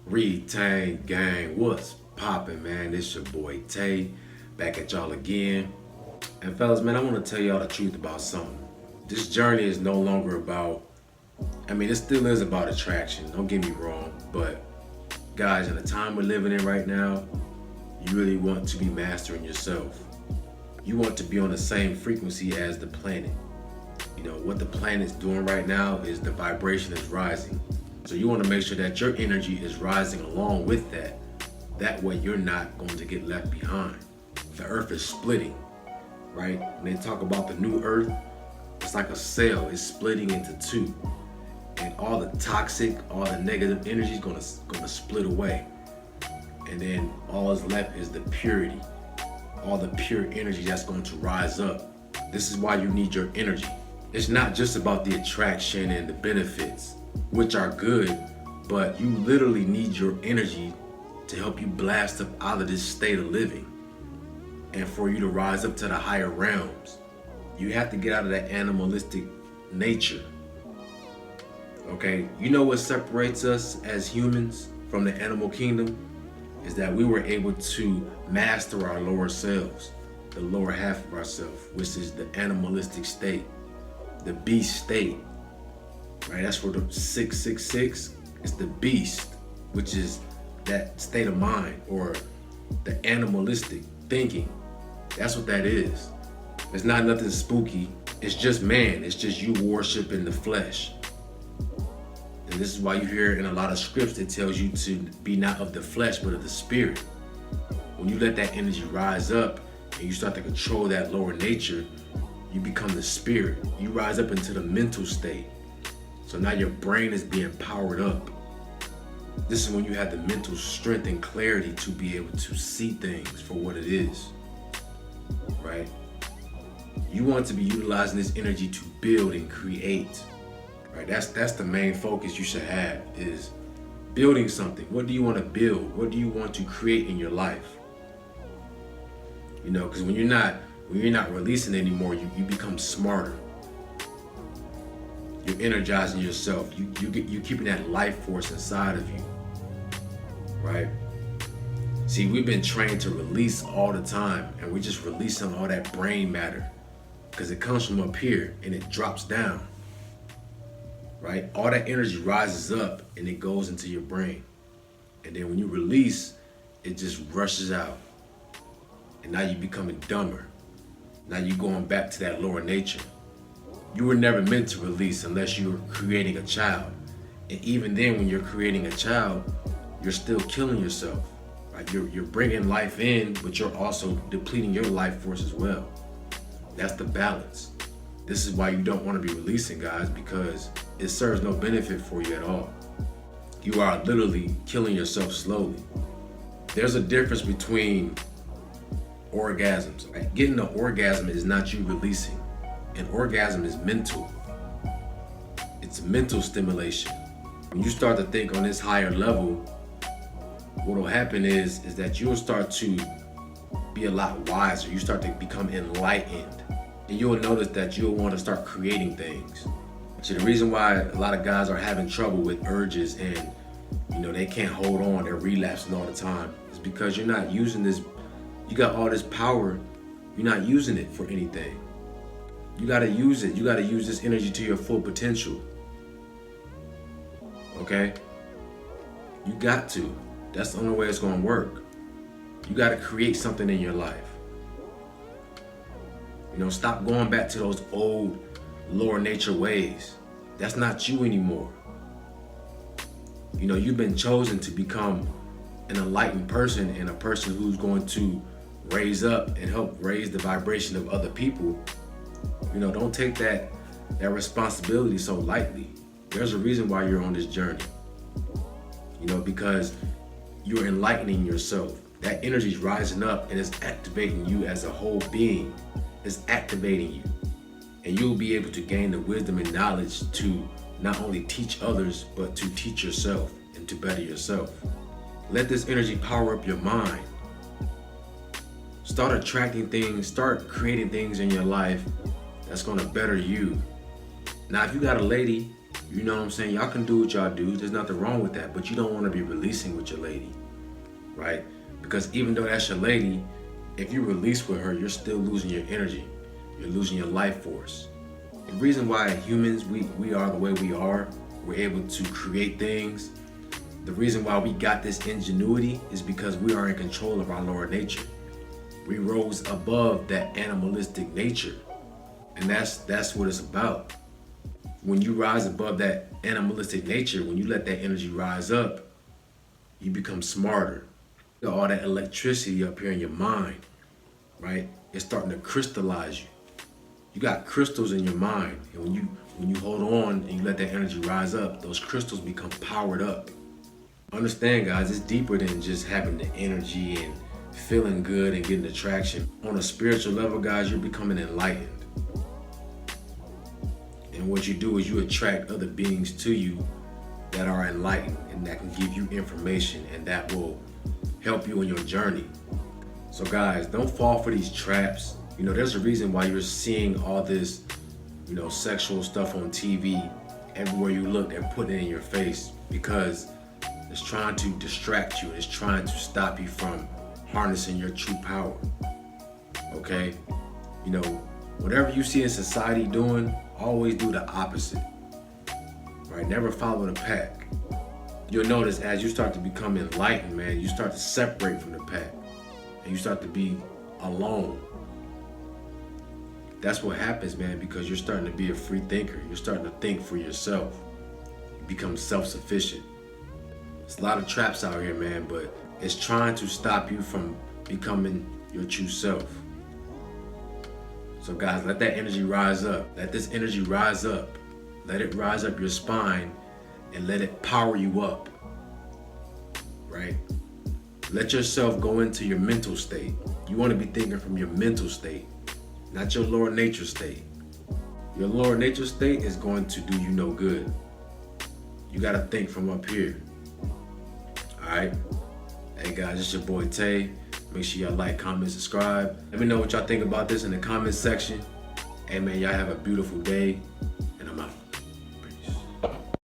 Retain gang, what's poppin', man? It's your boy Tay, back at y'all again. And fellas, man, I want to tell y'all the truth about something. This journey is no longer about, it still is about attraction, don't get me wrong, but guys, in the time we're living in right now, you really want to be mastering yourself. You want to be on the same frequency as the planet. You know, what the planet's doing right now is the vibration is rising. So you want to make sure that your energy is rising along with that. That way you're not going to get left behind. The earth is splitting, right? When they talk about the new earth, it's like a cell, it's splitting into two. And all the toxic, all the negative energy is gonna split away. And then all that's left is the purity, all the pure energy that's going to rise up. This is why you need your energy. It's not just about the attraction and the benefits, which are good, but you literally need your energy to help you blast up out of this state of living. And for you to rise up to the higher realms, you have to get out of that animalistic nature. Okay, you know what separates us as humans from the animal kingdom is that we were able to master our lower selves, the lower half of ourselves, which is the animalistic state, the beast state. Right, that's where the 666 is the beast, which is that state of mind or the animalistic thinking. That's what that is. It's not nothing spooky. It's just man. It's just you worshiping the flesh. And this is why you hear in a lot of scripts it tells you to be not of the flesh, but of the spirit. When you let that energy rise up and you start to control that lower nature, you become the spirit. You rise up into the mental state. So now your brain is being powered up. This is when you have the mental strength and clarity to be able to see things for what it is, right? You want to be utilizing this energy to build and create, right? That's the main focus you should have, is building something. What do you want to build? What do you want to create in your life? You know, because when you're not releasing anymore, you become smarter. You're energizing yourself. You're keeping that life force inside of you, right? See, we've been trained to release all the time, and we're just releasing all that brain matter because it comes from up here and it drops down, right? All that energy rises up and it goes into your brain. And then when you release, it just rushes out. And now you're becoming dumber. Now you're going back to that lower nature. You were never meant to release unless you were creating a child. And even then, when you're creating a child, you're still killing yourself. Right? You're bringing life in, but you're also depleting your life force as well. That's the balance. This is why you don't want to be releasing, guys, because it serves no benefit for you at all. You are literally killing yourself slowly. There's a difference between orgasms. Right? Getting an orgasm is not you releasing. An orgasm is mental. It's mental stimulation. When you start to think on this higher level, what will happen is that you'll start to be a lot wiser. You start to become enlightened. And you'll notice that you'll want to start creating things. So the reason why a lot of guys are having trouble with urges and they can't hold on, they're relapsing all the time, is because you're not using this. You got all this power, you're not using it for anything. You gotta use it. You gotta use this energy to your full potential. Okay? You got to. That's the only way it's gonna work. You gotta create something in your life. Stop going back to those old lower nature ways. That's not you anymore. You've been chosen to become an enlightened person and a person who's going to raise up and help raise the vibration of other people. Don't take that responsibility so lightly. There's a reason why you're on this journey. Because you're enlightening yourself. That energy is rising up and it's activating you as a whole being. It's activating you. And you'll be able to gain the wisdom and knowledge to not only teach others, but to teach yourself and to better yourself. Let this energy power up your mind Start attracting things, start creating things in your life that's gonna better you. Now, if you got a lady, you know what I'm saying, y'all can do what y'all do. There's nothing wrong with that, but you don't wanna be releasing with your lady, right? Because even though that's your lady, if you release with her, you're still losing your energy. You're losing your life force. The reason why humans, we are the way we are, we're able to create things. The reason why we got this ingenuity is because we are in control of our lower nature. We rose above that animalistic nature. And that's what it's about. When you rise above that animalistic nature, when you let that energy rise up, you become smarter. All that electricity up here in your mind, right? It's starting to crystallize you. You got crystals in your mind, and when you hold on and you let that energy rise up, those crystals become powered up. Understand, guys, it's deeper than just having the energy and feeling good and getting attraction. On a spiritual level, guys, you're becoming enlightened. And what you do is you attract other beings to you that are enlightened and that can give you information and that will help you in your journey. So guys, don't fall for these traps. You know, there's a reason why you're seeing all this, you know, sexual stuff on TV. Everywhere you look, they're putting it in your face because it's trying to distract you. It's trying to stop you from harnessing your true power. Okay? You know, whatever you see in society doing, always do the opposite. Right? Never follow the pack. You'll notice as you start to become enlightened, man, you start to separate from the pack and you start to be alone. That's what happens, man, because you're starting to be a free thinker. You're starting to think for yourself. You become self-sufficient. There's a lot of traps out here, man, but it's trying to stop you from becoming your true self. So guys, let that energy rise up. Let this energy rise up. Let it rise up your spine and let it power you up, right? Let yourself go into your mental state. You want to be thinking from your mental state, not your lower nature state. Your lower nature state is going to do you no good. You got to think from up here. All right? Hey guys, it's your boy Tay. Make sure y'all like, comment, subscribe. Let me know what y'all think about this in the comment section. Hey man, y'all have a beautiful day.